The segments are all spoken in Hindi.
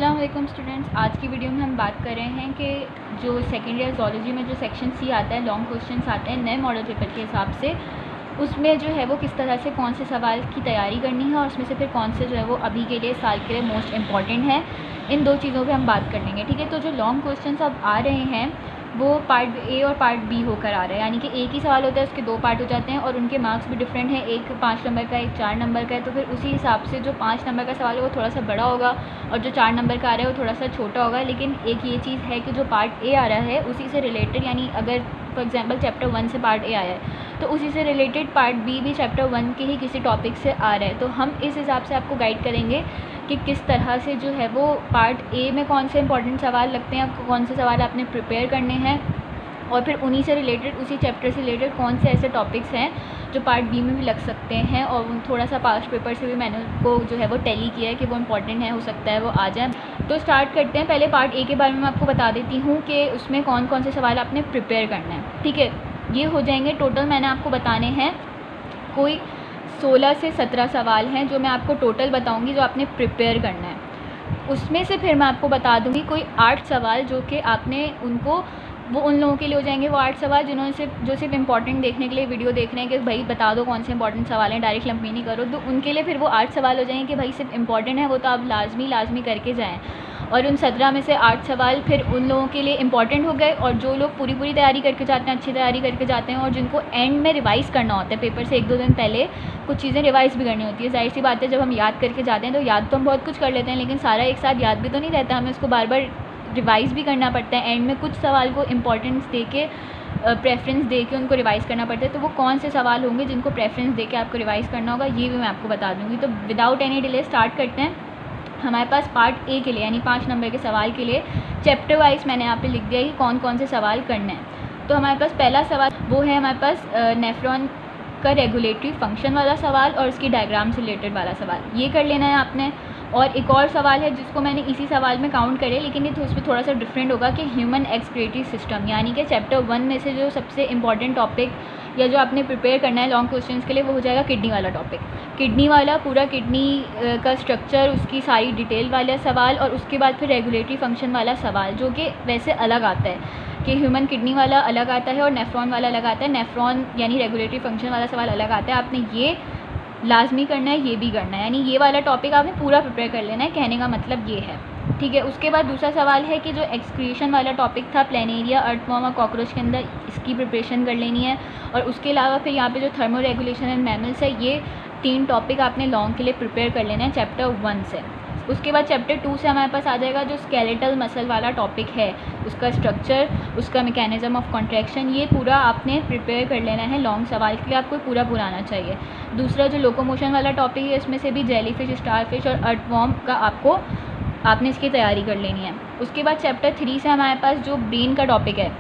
अस्सलाम वालेकुम स्टूडेंट्स। आज की वीडियो में हम बात कर रहे हैं कि जो सेकेंड ईयर ज़ूलॉजी में जो सेक्शन सी आता है, लॉन्ग क्वेश्चंस आते हैं नए मॉडल पेपर के हिसाब से, उसमें जो है वो किस तरह से कौन से सवाल की तैयारी करनी है और उसमें से फिर कौन से जो है वो अभी के लिए साल के लिए मोस्ट इम्पॉर्टेंट है। इन दो चीज़ों पे हम बात कर लेंगे, ठीक है। तो जो लॉन्ग क्वेश्चंस अब आ रहे हैं वो पार्ट ए और पार्ट बी होकर आ रहे हैं, यानी कि एक ही सवाल होता है, उसके दो पार्ट हो जाते हैं और उनके मार्क्स भी डिफरेंट हैं। एक 5 नंबर का, एक 4 नंबर का है। तो फिर उसी हिसाब से जो 5 नंबर का सवाल है वो थोड़ा सा बड़ा होगा और जो 4 नंबर का आ रहा है वो थोड़ा सा छोटा होगा। लेकिन एक ये चीज़ है कि जो पार्ट ए आ रहा है उसी से रिलेटेड, यानी अगर फॉर एग्जांपल चैप्टर 1 से पार्ट ए आया है तो उसी से रिलेटेड पार्ट बी भी चैप्टर 1 के ही किसी टॉपिक से आ रहा है। तो हम इस हिसाब से आपको गाइड करेंगे कि किस तरह से जो है वो पार्ट ए में कौन से इंपॉर्टेंट सवाल लगते हैं, आपको कौन से सवाल आपने प्रिपेयर करने हैं और फिर उन्हीं से रिलेटेड, उसी चैप्टर से रिलेटेड कौन से ऐसे टॉपिक्स हैं जो पार्ट बी में भी लग सकते हैं। और थोड़ा सा पास्ट पेपर से भी मैंने उनको जो है वो टैली किया है कि वो इम्पॉर्टेंट है, हो सकता है वो आ जाए। तो स्टार्ट करते हैं। पहले पार्ट ए के बारे में मैं आपको बता देती हूँ कि उसमें कौन कौन से सवाल आपने प्रिपेयर करना है, ठीक है। ये हो जाएंगे टोटल, मैंने आपको बताने हैं कोई 16 से 17 सवाल हैं जो मैं आपको टोटल बताऊँगी जो आपने प्रिपेयर करना है। उसमें से फिर मैं आपको बता दूँगी कोई 8 सवाल जो कि आपने उनको, वो उन लोगों के लिए हो जाएंगे वो 8 सवाल जिन्होंने सिर्फ इंपॉर्टेंट देखने के लिए वीडियो देख रहे हैं कि भाई बता दो कौन से इंपॉर्टेंट सवाल हैं, डायरेक्ट लंपी नहीं करो। तो उनके लिए फिर वो 8 सवाल हो जाएंगे कि भाई सिर्फ इंपॉर्टेंट है वो तो आप लाजमी करके जाएँ। और उन 17 में से 8 सवाल फिर उन लोगों के लिए इंपॉर्टेंट हो गए और जो लोग पूरी तैयारी करके जाते हैं, अच्छी तैयारी करके जाते हैं और जिनको एंड में रिवाइज़ करना होता है, पेपर से 1-2 दिन पहले कुछ चीज़ें रिवाइज़ भी करनी होती है। जाहिर सी बात है, जब हम याद करके जाते हैं तो याद तो हम बहुत कुछ कर लेते हैं, लेकिन सारा एक साथ याद भी तो नहीं रहता, हमें उसको बार बार रिवाइज़ भी करना पड़ता है। एंड में कुछ सवाल को इम्पोर्टेंस दे के, प्रेफरेंस दे के उनको रिवाइज़ करना पड़ता है। तो वो कौन से सवाल होंगे जिनको प्रेफरेंस दे के आपको रिवाइज़ करना होगा, ये भी मैं आपको बता दूँगी। तो विदाउट एनी डिले स्टार्ट करते हैं। हमारे पास पार्ट ए के लिए यानी 5 नंबर के सवाल के लिए चैप्टर वाइज मैंने यहाँ पे लिख दिया कि कौन कौन से सवाल करने हैं। तो हमारे पास पहला सवाल वो है हमारे पास नेफ्रॉन का रेगुलेटरी फंक्शन वाला सवाल और उसकी डायग्राम से रिलेटेड वाला सवाल, ये कर लेना है आपने। और एक और सवाल है जिसको मैंने इसी सवाल में काउंट करे, लेकिन ये उसमें थोड़ा सा डिफरेंट होगा कि ह्यूमन एक्सक्रीटरी सिस्टम, यानी कि चैप्टर 1 में से जो सबसे इंपॉर्टेंट टॉपिक या जो आपने प्रिपेयर करना है लॉन्ग क्वेश्चंस के लिए वो हो जाएगा किडनी वाला टॉपिक। किडनी वाला पूरा किडनी का स्ट्रक्चर, उसकी सारी डिटेल वाला सवाल और उसके बाद फिर रेगुलेटरी फंक्शन वाला सवाल जो कि वैसे अलग आता है कि ह्यूमन किडनी वाला अलग आता है और नेफ्रॉन वाला अलग आता है। नेफ्रॉन यानी रेगुलेटरी फंक्शन वाला सवाल अलग आता है। आपने ये लाजमी करना है, ये भी करना है, यानी ये वाला टॉपिक आपने पूरा प्रिपेयर कर लेना है, कहने का मतलब ये है, ठीक है। उसके बाद दूसरा सवाल है कि जो एक्सक्रीशन वाला टॉपिक था प्लेनेरिया, अर्थवॉर्म और कॉकरोच के अंदर, इसकी प्रिपरेशन कर लेनी है। और उसके अलावा फिर यहाँ पे जो थर्मो रेगुलेशन एंड मैमल्स है, ये 3 टॉपिक आपने लॉन्ग के लिए प्रिपेयर कर लेना है चैप्टर 1 से। उसके बाद चैप्टर 2 से हमारे पास आ जाएगा जो स्केलेटल मसल वाला टॉपिक है, उसका स्ट्रक्चर, उसका मैकेनिज्म ऑफ कॉन्ट्रैक्शन, ये पूरा आपने प्रिपेयर कर लेना है लॉन्ग सवाल के लिए, आपको पूरा आना चाहिए। दूसरा जो लोकोमोशन वाला टॉपिक है, इसमें से भी जेलीफिश, स्टारफिश और अर्थवॉर्म का आपने इसकी तैयारी कर लेनी है। उसके बाद चैप्टर 3 से हमारे पास जो ब्रेन का टॉपिक है,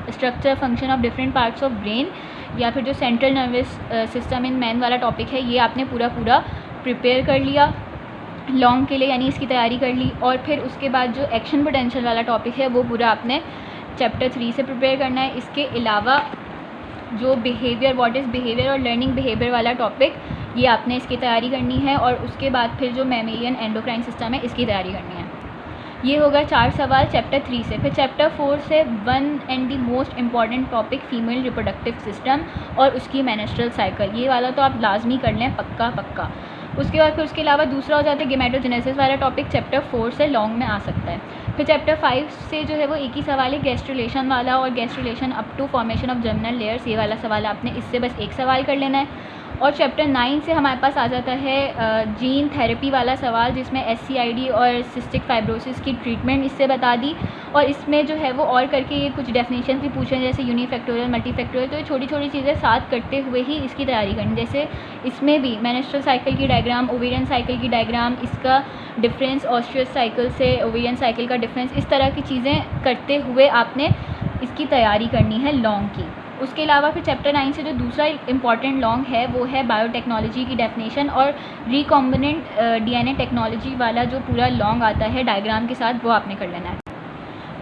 structure function of different parts of brain, या फिर जो central nervous system in man वाला टॉपिक है, ये आपने पूरा प्रिपेयर कर लिया लॉन्ग के लिए, यानी इसकी तैयारी कर ली। और फिर उसके बाद जो एक्शन पोटेंशियल वाला टॉपिक है वो पूरा आपने चैप्टर 3 से प्रिपेयर करना है। इसके अलावा जो बिहेवियर, व्हाट इज़ बिहेवियर और लर्निंग बिहेवियर वाला टॉपिक, ये आपने इसकी तैयारी करनी है। और उसके बाद फिर जो मैमेलियन एंडोक्राइन सिस्टम है, इसकी तैयारी करनी है। ये होगा 4 सवाल चैप्टर 3 से। फिर चैप्टर 4 से 1 and the most important topic female reproductive system और उसकी मेंस्ट्रुअल साइकिल, ये वाला तो आप लाजमी कर लें, पक्का। उसके बाद फिर उसके अलावा दूसरा हो जाता है गेमेटोजेनेसिस वाला टॉपिक, चैप्टर 4 से लॉन्ग में आ सकता है। फिर चैप्टर 5 से जो है वो एक ही सवाल है गैस्ट्रुलेशन वाला, और gastrulation up to formation of germinal layers, ये वाला सवाल आपने इससे बस एक सवाल कर लेना है। और चैप्टर 9 से हमारे पास आ जाता है जीन थेरेपी वाला सवाल, जिसमें SCID और सिस्टिक फाइब्रोसिस की ट्रीटमेंट इससे बता दी। और इसमें जो है वो और करके ये कुछ डेफिनेशन भी पूछे जैसे यूनिफैक्टोरियल, मल्टीफैक्टोरियल, तो ये छोटी चीज़ें साथ करते हुए ही इसकी तैयारी करनी। जैसे इसमें भी मेंस्ट्रुअल साइकिल की डायग्राम, ओवेरियन साइकिल की डायग्राम, इसका डिफरेंस ऑस्ट्रियस साइकिल से ओवेरियन साइकिल का डिफरेंस, इस तरह की चीज़ें करते हुए आपने इसकी तैयारी करनी है लॉन्ग की। उसके अलावा फिर चैप्टर 9 से जो दूसरा इंपॉर्टेंट लॉन्ग है वो है बायोटेक्नोलॉजी की डेफिनेशन और रिकॉम्बिनेंट DNA टेक्नोलॉजी वाला जो पूरा लॉन्ग आता है डायग्राम के साथ, वो आपने कर लेना है।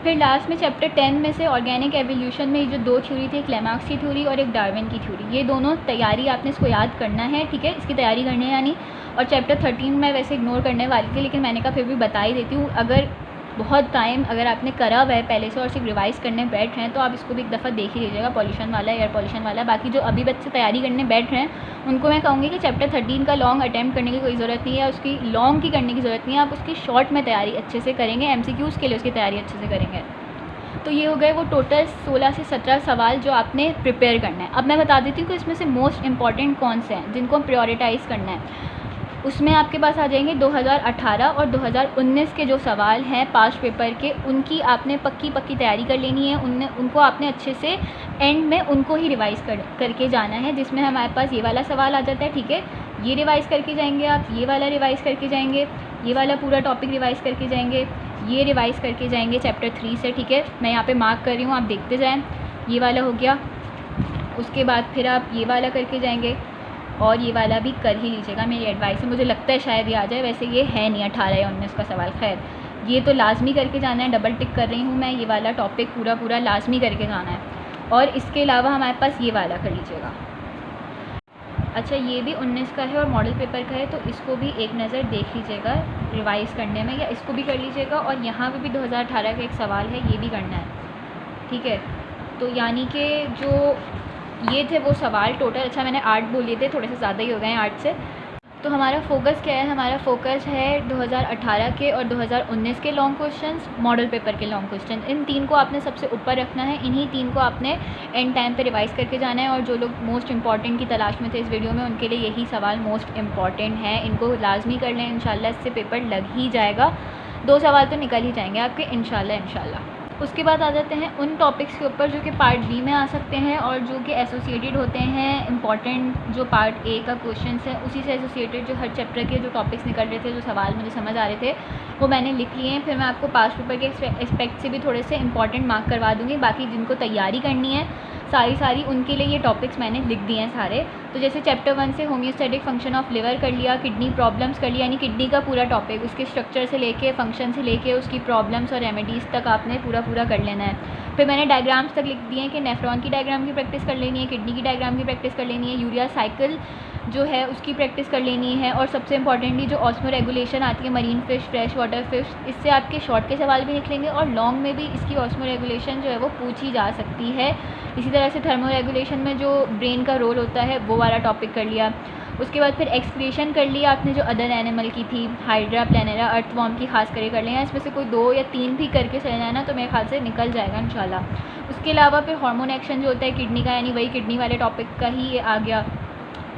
फिर लास्ट में चैप्टर 10 में से ऑर्गेनिक एवोल्यूशन में जो 2 थ्योरी थी, एक लेमार्क्स की थ्योरी और एक डार्विन की थ्योरी, ये दोनों तैयारी आपने इसको याद करना है, ठीक है, इसकी तैयारी करनी है यानी। और चैप्टर 13 मैं वैसे इग्नोर करने वाली थी, लेकिन मैंने कहा फिर भी बता ही देती हूँ। अगर बहुत टाइम अगर आपने करा हुआ है पहले से और सिर्फ रिवाइज़ करने बैठ रहे हैं तो आप इसको भी एक दफ़ा देख ही लीजिएगा, पॉल्यूशन वाला, एयर पॉल्यूशन वाला। बाकी जो अभी बच्चे तैयारी करने बैठ रहे हैं उनको मैं कहूँगी कि चैप्टर 13 का लॉन्ग अटैम्प्ट करने की कोई ज़रूरत नहीं है, उसकी लॉन्ग की करने की ज़रूरत नहीं है, आप उसकी शॉर्ट में तैयारी अच्छे से करेंगे, MCQs के लिए उसकी तैयारी अच्छे से करेंगे। तो ये हो गए वो टोटल 16 से 17 सवाल जो आपने प्रिपेयर करना है। अब मैं बता देती हूँ कि इसमें से मोस्ट इंपॉर्टेंट कौन से हैं जिनको प्रायोरिटाइज़ करना है। उसमें आपके पास आ जाएंगे 2018 और 2019 के जो सवाल हैं पास्ट पेपर के, उनकी आपने पक्की तैयारी कर लेनी है। उनको आपने अच्छे से एंड में उनको ही रिवाइज़ करके जाना है, जिसमें हमारे पास ये वाला सवाल आ जाता है, ठीक है, ये रिवाइज़ करके जाएंगे आप, ये वाला रिवाइज़ करके जाएंगे, ये वाला पूरा टॉपिक रिवाइज़ करके जाएंगे, ये रिवाइज़ करके जाएंगे चैप्टर 3 से, ठीक है, मैं यहाँ पे मार्क कर रही हूँ, आप देखते जाएं। ये वाला हो गया, उसके बाद फिर आप ये वाला करके जाएंगे और ये वाला भी कर ही लीजिएगा, मेरी एडवाइस है, मुझे लगता है शायद ये आ जाए, वैसे ये है नहीं 18 या 19 का सवाल। खैर ये तो लाजमी करके जाना है, डबल टिक कर रही हूँ मैं, ये वाला टॉपिक पूरा लाजमी करके जाना है। और इसके अलावा हमारे पास ये वाला कर लीजिएगा। अच्छा ये भी 19 का है और मॉडल पेपर का है, तो इसको भी एक नज़र देख लीजिएगा रिवाइज़ करने में, या इसको भी कर लीजिएगा। और यहाँ पे भी 2018 का एक सवाल है, ये भी करना है, ठीक है। तो यानी कि जो ये थे वो सवाल टोटल, अच्छा मैंने 8 बोले थे, थोड़े से ज़्यादा ही हो गए हैं 8 से। तो हमारा फोकस क्या है, हमारा फोकस है 2018 के और 2019 के लॉन्ग क्वेश्चंस, मॉडल पेपर के लॉन्ग क्वेश्चन, इन 3 को आपने सबसे ऊपर रखना है, इन्हीं 3 को आपने एंड टाइम पे रिवाइज़ करके जाना है। और जो लोग मोस्ट इंपॉर्टेंट की तलाश में थे इस वीडियो में, उनके लिए यही सवाल मोस्ट इंपॉर्टेंट है, इनको लाजमी कर लें, इंशाल्लाह इससे पेपर लग ही जाएगा, 2 सवाल तो निकल ही जाएंगे आपके इंशाल्लाह। उसके बाद आ जाते हैं उन टॉपिक्स के ऊपर जो कि पार्ट बी में आ सकते हैं और जो कि एसोसिएटेड होते हैं, इंपॉर्टेंट जो पार्ट ए का क्वेश्चंस है उसी से एसोसिएटेड जो हर चैप्टर के जो टॉपिक्स निकल रहे थे, जो सवाल मुझे समझ आ रहे थे, वो मैंने लिख लिए हैं। फिर मैं आपको पास्ट पेपर के एस्पेक्ट से भी थोड़े से इंपॉर्टेंट मार्क करवा दूँगी। बाकी जिनको तैयारी करनी है सारी उनके लिए ये टॉपिक्स मैंने लिख दिए हैं सारे। तो जैसे चैप्टर 1 से होम्योस्टैटिक फंक्शन ऑफ लिवर कर लिया, किडनी प्रॉब्लम्स कर लिया, यानी किडनी का पूरा टॉपिक, उसके स्ट्रक्चर से लेके फंक्शन से लेके उसकी प्रॉब्लम्स और रेमेडीज़ तक आपने पूरा कर लेना है। फिर मैंने डायग्राम्स तक लिख दिए हैं कि नेफ्रॉन की डायग्राम की प्रैक्टिस कर लेनी है, किडनी की डायग्राम की प्रैक्टिस कर लेनी है, यूरिया साइकिल जो है उसकी प्रैक्टिस कर लेनी है, और सबसे इंपॉर्टेंटली जो ऑस्मो रेगुलेशन आती है marine fish, fresh water fish, इससे आपके शॉर्ट के सवाल भी निकलेंगे और लॉन्ग में भी इसकी ऑस्मो रेगुलेशन जो है वो पूछी जा सकती है। इसी तरह से थर्मो रेगुलेशन में जो ब्रेन का रोल होता है वो वाला टॉपिक कर लिया। उसके बाद फिर एक्सक्रीशन कर लिया आपने जो अदर एनिमल की थी, हाइड्रा, प्लेनेरा, अर्थवॉर्म की खास करके कर लें, इसमें से कोई 2 या 3 भी करके चले जाए ना तो मेरे ख्याल से निकल जाएगा इंशाल्लाह। उसके अलावा फिर हार्मोन एक्शन जो होता है किडनी का, यानी वही किडनी वाले टॉपिक का ही ये आ गया।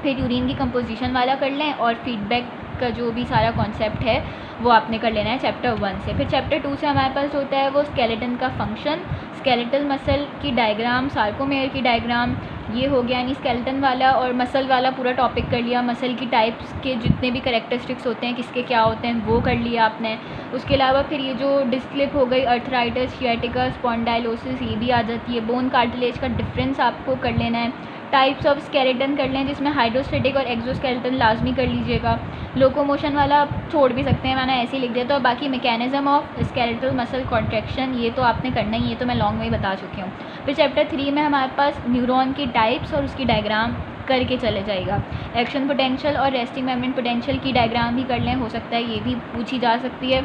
फिर यूरिन की कंपोजिशन वाला कर लें और फीडबैक का जो भी सारा कॉन्सेप्ट है वो आपने कर लेना है चैप्टर 1 से। फिर चैप्टर 2 से हमारे पास होता है वो स्केलेटन का फंक्शन, स्केलेटल मसल की डायग्राम, सार्कोमेयर की डायग्राम, ये हो गया यानी स्केलेटन वाला। और मसल वाला पूरा टॉपिक कर लिया, मसल की टाइप्स के जितने भी करेक्टरिस्टिक्स होते हैं, किसके क्या होते हैं, वो कर लिया आपने। उसके अलावा फिर ये जो डिस्क्लिप हो गई, अर्थराइटिस, शियाटिका, स्पॉन्डाइलोसिस, ये भी आ जाती है। बोन कार्टिलेज का डिफरेंस आपको कर लेना है। टाइप्स ऑफ स्केलेटन कर लें जिसमें हाइड्रोस्टेटिक और एक्सोस्केलेटन लाजमी कर लीजिएगा। लोकोमोशन वाला आप छोड़ भी सकते हैं, मैंने ऐसे ही लिख दिया। तो बाकी mechanism of skeletal muscle contraction ये तो आपने करना ही है, तो मैं लॉन्ग में ही बता चुकी हूँ। फिर चैप्टर 3 में हमारे पास न्यूरॉन की टाइप्स और उसकी डायग्राम करके चले जाएगा। एक्शन पोटेंशियल और रेस्टिंग मेम्ब्रेन पोटेंशियल की डायग्राम भी कर लें, हो सकता है ये भी पूछी जा सकती है।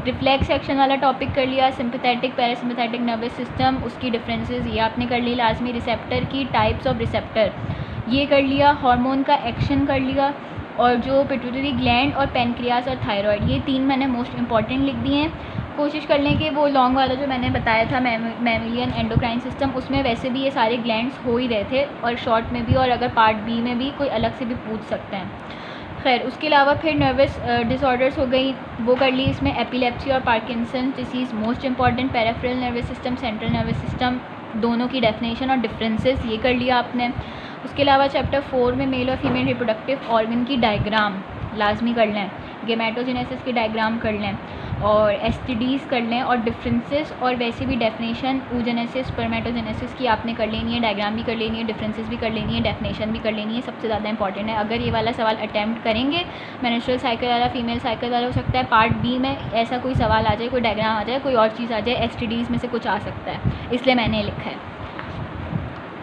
रिफ्लेक्स एक्शन वाला टॉपिक कर लिया, सिंपैथेटिक पैरासिम्पैथेटिक नर्वस सिस्टम, उसकी डिफरेंसेस ये आपने कर ली लाजमी। रिसेप्टर की टाइप्स ऑफ रिसेप्टर ये कर लिया। हार्मोन का एक्शन कर लिया। और जो पिट्यूटरी ग्लैंड और पेनक्रियास और थायराइड, ये 3 मैंने मोस्ट इंपॉर्टेंट लिख दिए हैं। कोशिश कर लें कि वो लॉन्ग वाला जो मैंने बताया था मैमेलियन एंडोक्राइन सिस्टम, उसमें वैसे भी ये सारे ग्लैंड्स हो ही रहे थे और शॉर्ट में भी, और अगर पार्ट बी में भी कोई अलग से भी पूछ सकते हैं। खैर उसके अलावा फिर नर्वस डिसऑर्डर्स हो गई, वो कर ली। इसमें एपिलेप्सी और Parkinson disease most important, peripheral nervous system, central nervous system, दोनों की डेफिनेशन और डिफरेंसेस ये कर लिया आपने। उसके अलावा चैप्टर 4 में मेल और फीमेल रिप्रोडक्टिव ऑर्गन की डायग्राम लाजमी कर लें। गेमेटोजेनेसिस की डायग्राम कर लें और एसटीडीज़ कर लें और डिफरेंसेस और वैसे भी डेफिनेशन oogenesis spermatogenesis की आपने कर लेनी है, डायग्राम भी कर लेनी है, डिफरेंसेस भी कर लेनी है, डेफिनेशन भी कर लेनी है। सबसे ज़्यादा इंपॉर्टेंट है। अगर ये वाला सवाल अटैम्प्ट करेंगे मेंस्ट्रुअल साइकिल वाला, फीमेल साइकिल वाला, हो सकता है पार्ट बी में ऐसा कोई सवाल आ जाए, कोई डायग्राम आ जाए, कोई और चीज़ आ जाए, एसटीडीज़ में से कुछ आ सकता है, इसलिए मैंने लिखा है।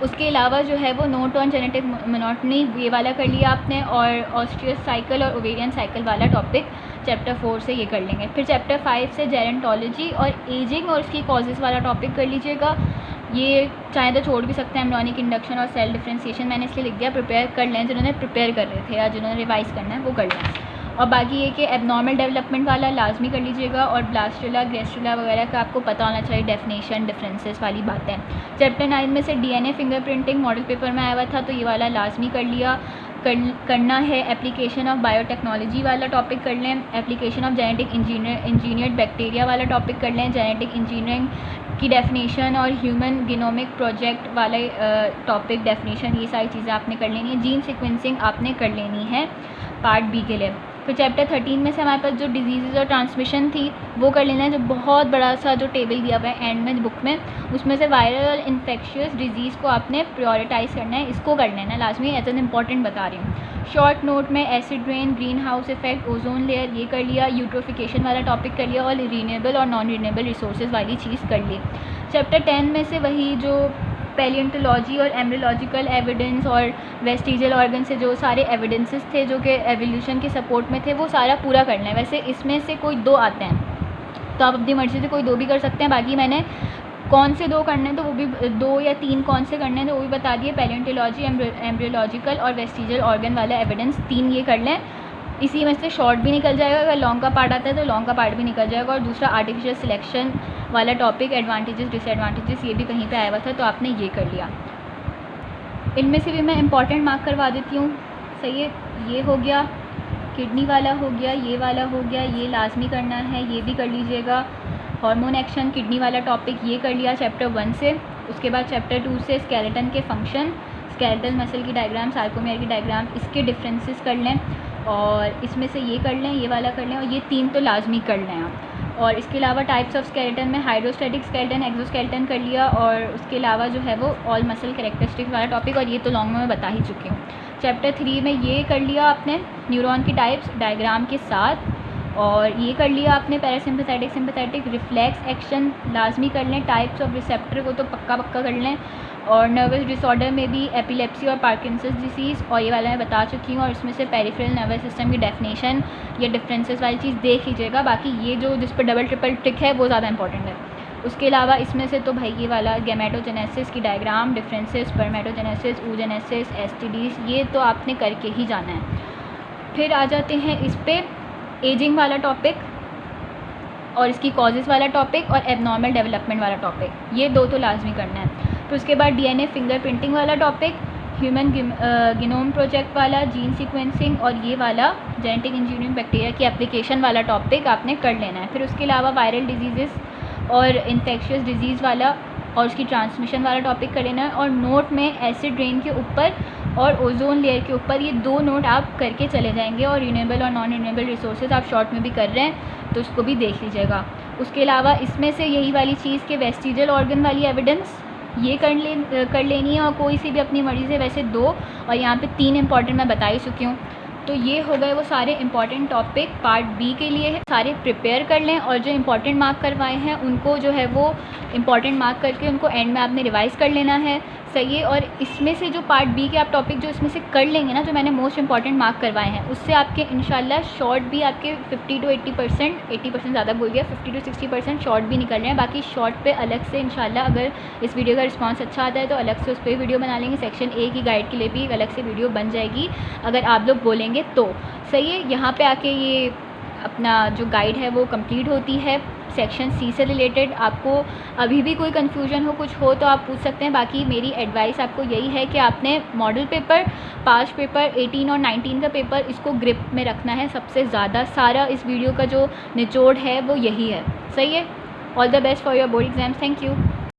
उसके अलावा जो है वो नोट ऑन जेनेटिक मोनोटनी ये वाला कर लिया आपने, और ऑस्ट्रियस साइकिल और ओवेरियन साइकिल वाला टॉपिक चैप्टर 4 से ये कर लेंगे। फिर चैप्टर 5 से जेरेंटोलॉजी और एजिंग और उसकी कॉजेज़ वाला टॉपिक कर लीजिएगा। ये चाहे तो छोड़ भी सकते हैं, एम्ब्रियोनिक इंडक्शन और सेल डिफ्रेंसिएशन मैंने इसलिए लिख दिया, प्रिपेयर कर लें, जिन्होंने प्रिपेयर कर रहे थे या जिन्होंने रिवाइज़ करना है वो कर लें। और बाकी ये कि एबनॉर्मल डेवलपमेंट वाला लाजमी कर लीजिएगा, और ब्लास्टुला ग्रेस्टुला वगैरह का आपको पता होना चाहिए, डेफिनेशन डिफरेंसेस वाली बातें। चैप्टर 9 में से डीएनए फिंगरप्रिंटिंग मॉडल पेपर में आया हुआ था, तो ये वाला लाजमी कर लिया। करना है एप्लीकेशन ऑफ बायोटेक्नोलॉजी वाला टॉपिक कर लें, application of genetic engineered bacteria वाला टॉपिक कर लें, जेनेटिक इंजीनियरिंग की डेफिनेशन और ह्यूमन जीनोमिक प्रोजेक्ट वाले टॉपिक डेफिनेशन, ये सारी चीज़ें आपने कर लेनी है। जीन सीक्वेंसिंग आपने कर लेनी है पार्ट बी के लिए। फिर चैप्टर 13 में से हमारे पास जो डिजीज़ और ट्रांसमिशन थी वो कर लेना है, जो बहुत बड़ा सा जो टेबल दिया हुआ है एंड में बुक में, उसमें से वायरल और इन्फेक्शियस डिजीज़ को आपने प्रायोरिटाइज़ करना है, इसको कर लेना है लाजमी, एज एन इम्पॉर्टेंट बता रही हूँ। शॉर्ट नोट में acid rain, green house effect, ozone layer ये कर लिया, यूट्रोफिकेशन वाला टॉपिक कर लिया, और रीनेबल और नॉन रीनेबल रिसोर्सेज वाली चीज़ कर ली। चैप्टर 10 में से वही जो पैलियोंटोलॉजी और एम्ब्रियोलॉजिकल एविडेंस और वेस्टिजियल ऑर्गन से जो सारे एविडेंसेस थे जो कि एवोल्यूशन के सपोर्ट में थे, वो सारा पूरा करना है। वैसे इसमें से कोई 2 आते हैं तो आप अपनी मर्ज़ी से कोई 2 भी कर सकते हैं, बाकी मैंने कौन से 2 करने हैं तो वो भी 2 या 3 कौन से करने हैं तो वो भी बता दिए। पैलियोंटोलॉजी, एम्ब्रियोलॉजिकल और वेस्टिजियल ऑर्गन वाला एविडेंस 3 ये कर लें। इसी में से शॉर्ट भी निकल जाएगा, अगर लॉन्ग का पार्ट आता है तो लॉन्ग का पार्ट भी निकल जाएगा। और दूसरा आर्टिफिशियल सिलेक्शन वाला टॉपिक, एडवांटेजेस डिसएडवांटेजेस, ये भी कहीं पे आया हुआ था तो आपने ये कर लिया। इनमें से भी मैं इंपॉर्टेंट मार्क करवा देती हूँ, सही है। ये हो गया, किडनी वाला हो गया, ये वाला हो गया, ये लाजमी करना है, ये भी कर लीजिएगा। हार्मोन एक्शन किडनी वाला टॉपिक ये कर लिया चैप्टर 1 से। उसके बाद चैप्टर 2 से स्केलेटन के फंक्शन, स्केलेटल मसल की डायग्राम, सार्कोमेयर की डायग्राम, इसके डिफरेंसेस कर लें, और इसमें से ये कर लें, ये वाला कर लें, और ये 3 तो लाजमी कर लें आप। और इसके अलावा टाइप्स ऑफ स्केलेटन में हाइड्रोस्टैटिक स्केलेटन, एक्सोस्केलेटन कर लिया, और उसके अलावा जो है वो ऑल मसल कैरेक्टरिस्टिक्स वाला टॉपिक, और ये तो लॉन्ग में मैं बता ही चुकी हूँ। चैप्टर 3 में ये कर लिया आपने न्यूरॉन की टाइप्स डायग्राम के साथ, और ये कर लिया आपने पैरासिम्पैथेटिक, सिम्पैथेटिक, रिफ्लेक्स एक्शन लाजमी कर लें, टाइप्स ऑफ रिसेप्टर को तो पक्का कर लें, और नर्वस डिसऑर्डर में भी एपिलेप्सी और पार्किंसंस डिसीज़, और ये वाला मैं बता चुकी हूँ। और इसमें से पेरिफेरल नर्वस सिस्टम की डेफिनेशन या डिफरेंसेस वाली चीज़ देख लीजिएगा, बाकी ये जो जिस पर डबल ट्रिपल टिक है वो ज़्यादा इंपॉर्टेंट है। उसके अलावा इसमें से तो भाई ये वाला गैमेटोजेनेसिस की डायग्राम, डिफरेंसेस, स्पर्मेटोजेनेसिस, oogenesis, एसटीडीज़, ये तो आपने करके ही जाना है। फिर आ जाते हैं इस पर एजिंग वाला टॉपिक और इसकी कॉजेज़ वाला टॉपिक और एबनॉर्मल डेवलपमेंट वाला टॉपिक, ये 2 तो लाजमी करना है। फिर उसके बाद डीएनए फिंगरप्रिंटिंग वाला टॉपिक, ह्यूमन जीनोम प्रोजेक्ट वाला, जीन सीक्वेंसिंग, और ये वाला जेनेटिक इंजीनियरिंग बैक्टीरिया की एप्लीकेशन वाला टॉपिक आपने कर लेना है। फिर उसके अलावा वायरल डिजीज़ और इन्फेक्शियस डिजीज़ वाला और उसकी ट्रांसमिशन वाला टॉपिक कर लेना है। और नोट में एसिड रेन के ऊपर और ओजोन लेयर के ऊपर ये 2 नोट आप करके चले जाएंगे, और रीनेबल और नॉन रीनेबल रिसोर्सेज आप शॉर्ट में भी कर रहे हैं तो उसको भी देख लीजिएगा। उसके अलावा इसमें से यही वाली चीज़ के वेस्टिजियल ऑर्गन वाली एविडेंस ये कर लेनी है, और कोई सी भी अपनी मर्ज़ी से, वैसे 2, और यहाँ पे 3 इंपॉर्टेंट मैं बता ही चुकी हूँ। तो ये हो गए वो सारे इंपॉर्टेंट टॉपिक पार्ट बी के लिए है, सारे प्रिपेयर कर लें, और जो इंपॉर्टेंट मार्क करवाए हैं उनको जो है वो इंपॉर्टेंट मार्क करके उनको एंड में आपने रिवाइज़ कर लेना है, सही है। और इसमें से जो पार्ट बी के आप टॉपिक जो इसमें से कर लेंगे ना, जो मैंने मोस्ट इंपॉर्टेंट मार्क करवाए हैं, उससे आपके इंशाल्लाह शॉर्ट भी आपके 50 to 80% ज़्यादा बोल दिया, 50 to 60% शॉर्ट भी निकल रहे हैं। बाकी शॉर्ट पे अलग से इंशाल्लाह अगर इस वीडियो का रिस्पांस अच्छा आता है तो अलग से उस पर वीडियो बना लेंगे। सेक्शन ए की गाइड के लिए भी एक अलग से वीडियो बन जाएगी अगर आप लोग बोलेंगे तो, सही है। यहाँ पे आके ये अपना जो गाइड है वो कंप्लीट होती है सेक्शन सी से रिलेटेड। आपको अभी भी कोई कन्फ्यूजन हो, कुछ हो तो आप पूछ सकते हैं। बाकी मेरी एडवाइस आपको यही है कि आपने मॉडल पेपर, पास्ट पेपर 18 और 19 का पेपर, इसको ग्रिप में रखना है सबसे ज़्यादा। सारा इस वीडियो का जो निचोड़ है वो यही है, सही है। All the best for your board exams, thank you.